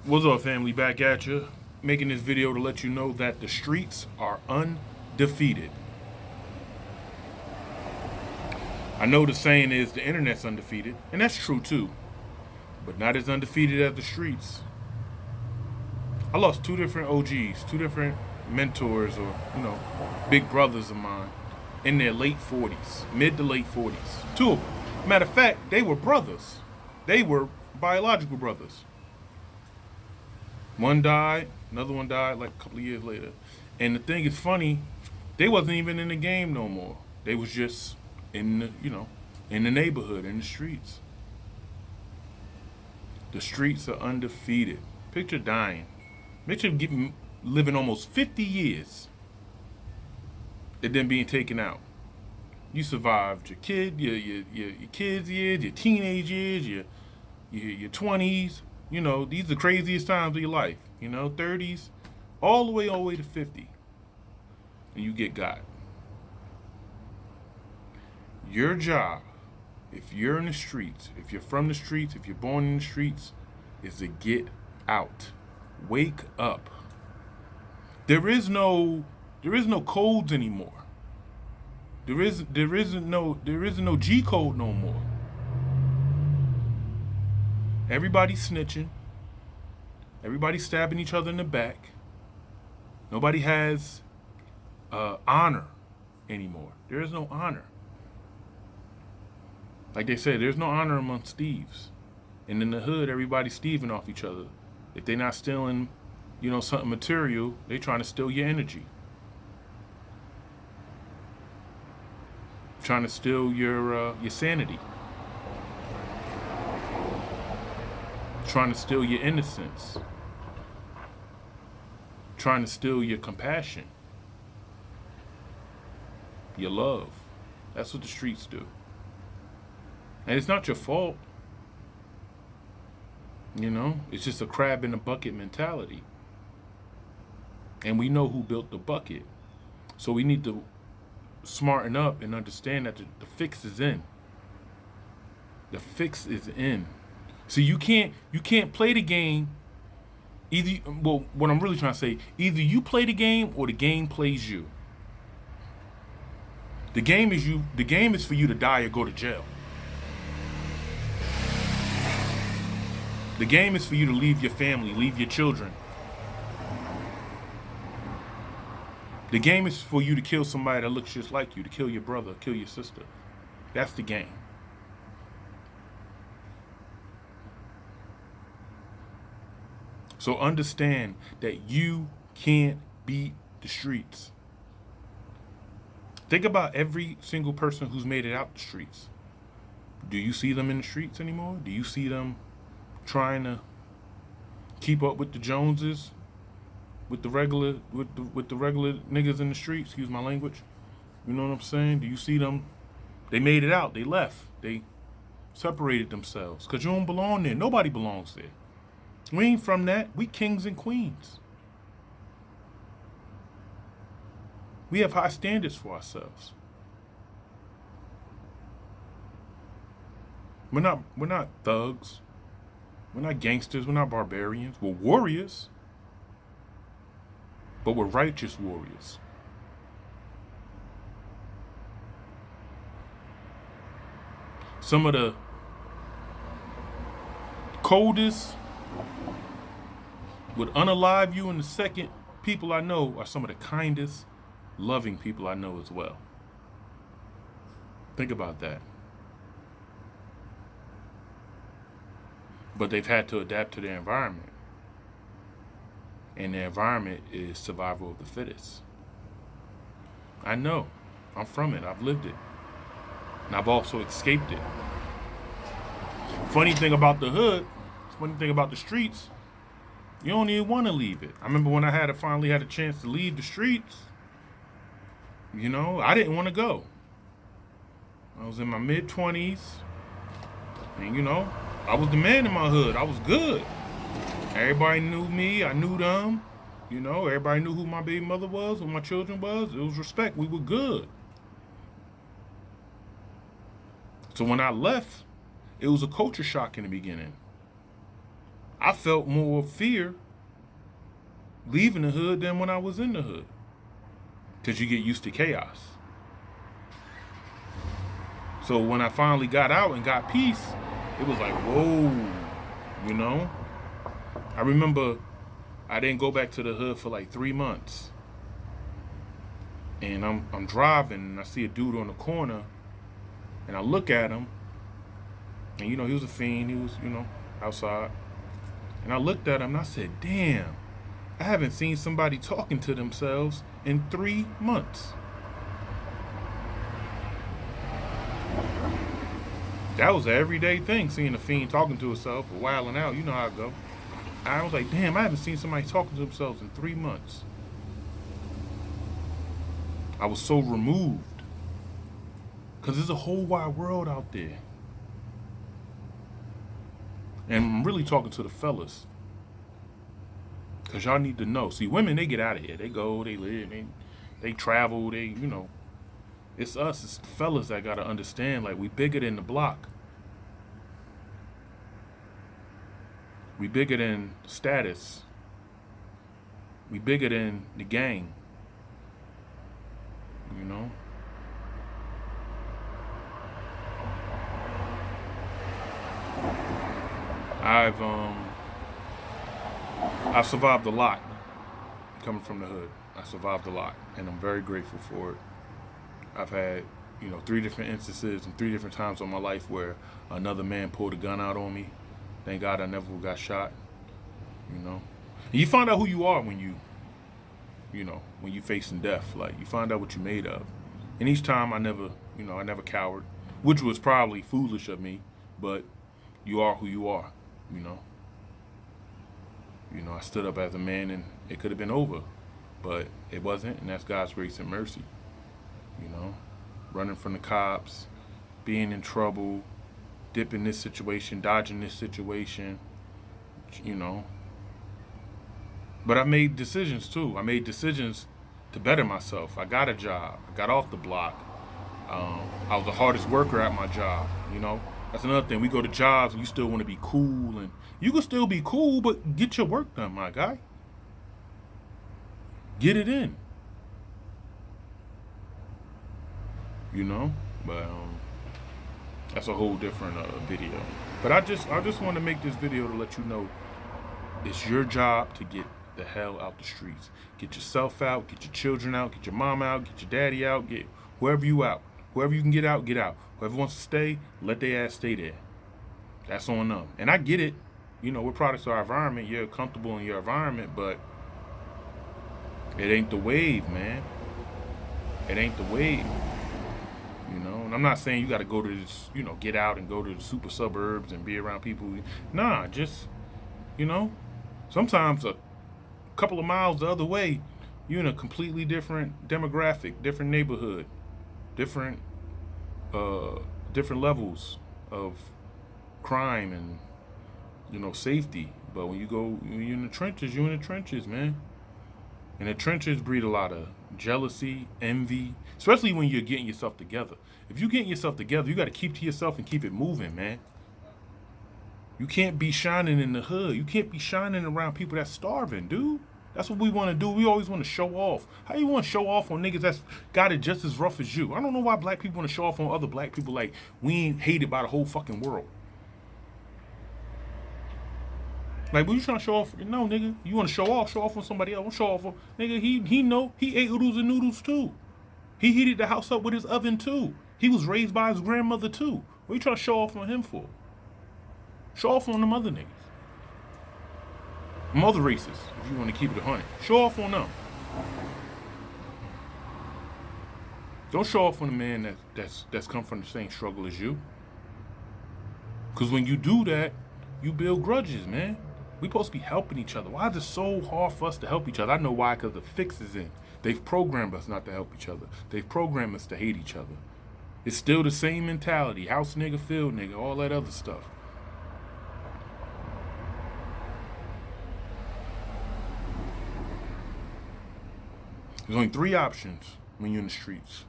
What's up, family? Back at you. Making this video to let you know that the streets are undefeated. I know the saying is the internet's undefeated, and that's true too, but not as undefeated as the streets. I lost two different OGs, two different mentors or, big brothers of mine in their late 40s, mid to late 40s. Two of them. Matter of fact, they were brothers. They were biological brothers. One died, another one died like a couple of years later. And the thing is funny, they wasn't even in the game no more. They was just in the neighborhood, in the streets. The streets are undefeated. Picture dying. Picture living almost 50 years and then being taken out. You survived your kids years, your teenage years, your 20s. These are the craziest times of your life. 30s, all the way to 50. And you get got. Your job, if you're in the streets, if you're from the streets, if you're born in the streets, is to get out. Wake up. There is no codes anymore. There isn't no G code no more. Everybody's snitching. Everybody's stabbing each other in the back. Nobody has honor anymore. There is no honor. Like they said, there's no honor amongst thieves. And in the hood, everybody's thieving off each other. If they're not stealing, something material, they're trying to steal your energy. Trying to steal your sanity. Trying to steal your innocence. Trying to steal your compassion. Your love. That's what the streets do. And it's not your fault. It's just a crab in a bucket mentality. And we know who built the bucket. So we need to smarten up and understand that the fix is in. The fix is in. So you can't play the game what I'm really trying to say, either you play the game or the game plays you. The game is for you to die or go to jail. The game is for you to leave your family, leave your children. The game is for you to kill somebody that looks just like you, to kill your brother, kill your sister. That's the game. So understand that you can't beat the streets. Think about every single person who's made it out the streets. Do you see them in the streets anymore? Do you see them trying to keep up with the Joneses, with the regular niggas in the streets? Excuse my language. You know what I'm saying? Do you see them? They made it out. They left. They separated themselves because you don't belong there. Nobody belongs there. We ain't from that. We kings and queens. We have high standards for ourselves. We're not thugs. We're not gangsters. We're not barbarians. We're warriors. But we're righteous warriors. Some of the coldest, would unalive you in a second people I know are some of the kindest, loving people I know as well. Think about that. But they've had to adapt to their environment. And their environment is survival of the fittest. I know. I'm from it. I've lived it. And I've also escaped it. Funny thing about the hood, funny thing about the streets, you don't even want to leave it. I remember when I finally had a chance to leave the streets, I didn't want to go. I was in my mid-20s, and I was the man in my hood. I was good. Everybody knew me. I knew them. Everybody knew who my baby mother was, who my children was. It was respect. We were good. So when I left, it was a culture shock in the beginning. I felt more fear leaving the hood than when I was in the hood. Because you get used to chaos. So when I finally got out and got peace, it was like, whoa, you know? I remember I didn't go back to the hood for like 3 months. And I'm driving and I see a dude on the corner and I look at him and he was a fiend, he was, outside. And I looked at him and I said, damn, I haven't seen somebody talking to themselves in 3 months. That was an everyday thing, seeing a fiend talking to himself or wilding out. You know how it go. I was like, damn, I haven't seen somebody talking to themselves in 3 months. I was so removed. Because there's a whole wide world out there. And I'm really talking to the fellas. Because y'all need to know. See, women, they get out of here. They go, they live, they travel, It's us, it's the fellas that got to understand, like, we bigger than the block. We bigger than status. We bigger than the gang. You know? I've survived a lot coming from the hood. I survived a lot, and I'm very grateful for it. I've had, 3 different instances and 3 different times in my life where another man pulled a gun out on me. Thank God I never got shot. And you find out who you are when when you facing death. Like, you find out what you're made of. And each time I never cowered, which was probably foolish of me, but you are who you are, I stood up as a man and it could have been over, but it wasn't, and that's God's grace and mercy. Running from the cops, being in trouble, dipping this situation, dodging this situation, But I made decisions too. I made decisions to better myself. I got a job. I got off the block. I was the hardest worker at my job, That's another thing. We go to jobs and you still want to be cool, and you can still be cool, but get your work done, my guy. Get it in. But that's a whole different video. But I just want to make this video to let you know it's your job to get the hell out the streets. Get yourself out, get your children out, get your mom out, get your daddy out, get whoever you out. Whoever you can get out, get out. Whoever wants to stay, let their ass stay there. That's on them. And I get it. We're products of our environment. You're comfortable in your environment, but it ain't the wave, man. It ain't the wave. And I'm not saying you got to go to this, get out and go to the super suburbs and be around people. Nah, just, sometimes a couple of miles the other way, you're in a completely different demographic, different neighborhood, different levels of crime and, safety. But when you're in the trenches, you're in the trenches, man. And the trenches breed a lot of jealousy, envy, especially when you're getting yourself together. If you're getting yourself together, you got to keep to yourself and keep it moving, man. You can't be shining in the hood. You can't be shining around people that's starving, dude. That's what we want to do. We always want to show off. How you want to show off on niggas that's got it just as rough as you? I don't know why black people want to show off on other black people like we ain't hated by the whole fucking world. Like, what you trying to show off? No, nigga. You want to show off on somebody else. Don't show off on, nigga, he ate oodles and noodles too. He heated the house up with his oven too. He was raised by his grandmother too. What you trying to show off on him for? Show off on them other niggas. Them other races, if you want to keep it 100. Show off on them. Don't show off on a man that's come from the same struggle as you. Because when you do that, you build grudges, man. We supposed to be helping each other. Why is it so hard for us to help each other? I know why, because the fix is in. They've programmed us not to help each other. They've programmed us to hate each other. It's still the same mentality. House nigga, field nigga, all that other stuff. There's only 3 options when you're in the streets.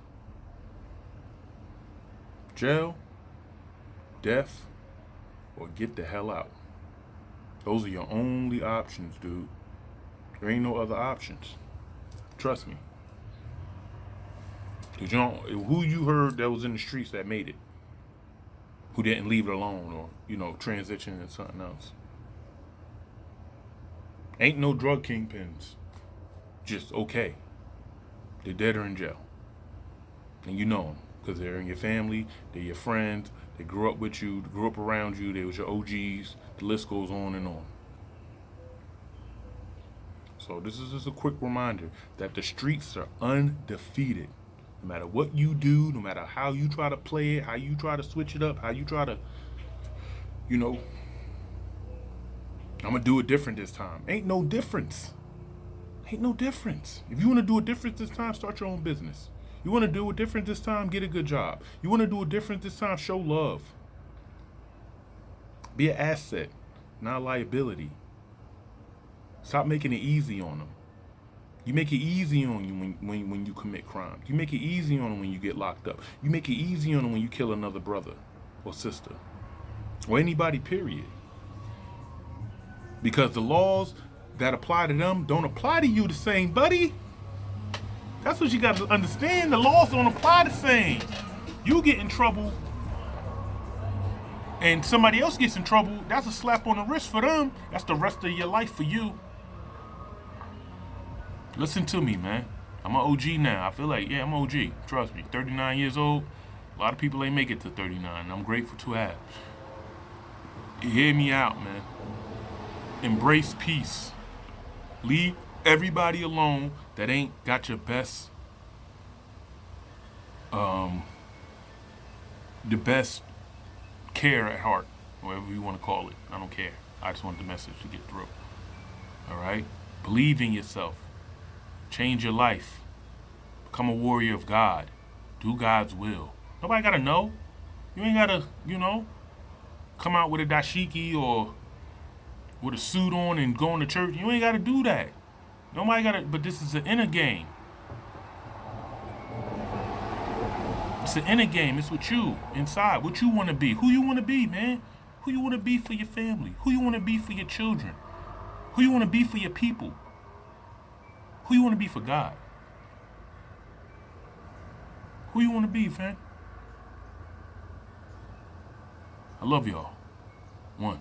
Jail, death, or get the hell out. Those are your only options, dude. There ain't no other options. Trust me. Cause you don't, who you heard that was in the streets that made it, who didn't leave it alone or, transition into something else. Ain't no drug kingpins. Just okay. They're dead or in jail. And you know them because they're in your family, they're your friends, they grew up with you, grew up around you, they was your OGs. The list goes on and on. So this is just a quick reminder that the streets are undefeated. No matter what you do, no matter how you try to play it, how you try to switch it up, how you try to, I'm going to do it different this time. Ain't no difference. Ain't no difference. If you want to do it different this time, start your own business. You want to do it different this time, get a good job. You want to do it different this time, show love. Be an asset, not a liability. Stop making it easy on them. You make it easy on you when you commit crime. You make it easy on them when you get locked up. You make it easy on them when you kill another brother or sister. Or anybody, period. Because the laws that apply to them don't apply to you the same, buddy. That's what you got to understand. The laws don't apply the same. You get in trouble and somebody else gets in trouble, that's a slap on the wrist for them. That's the rest of your life for you. Listen to me, man. I'm an OG now. I feel like, I'm OG. Trust me. 39 years old. A lot of people ain't make it to 39. I'm grateful to have. Hear me out, man. Embrace peace. Leave everybody alone that ain't got your best, the best care at heart, whatever you want to call it. I don't care. I just want the message to get through. All right? Believe in yourself. Change your life. Become a warrior of God. Do God's will. Nobody got to know. You ain't got to, come out with a dashiki or with a suit on and going to church. You ain't got to do that. Nobody got to, but this is an inner game. It's an inner game. It's with you inside. What you want to be. Who you want to be, man. Who you want to be for your family. Who you want to be for your children. Who you want to be for your people. Who you want to be for God. Who you want to be, fam. I love y'all. One.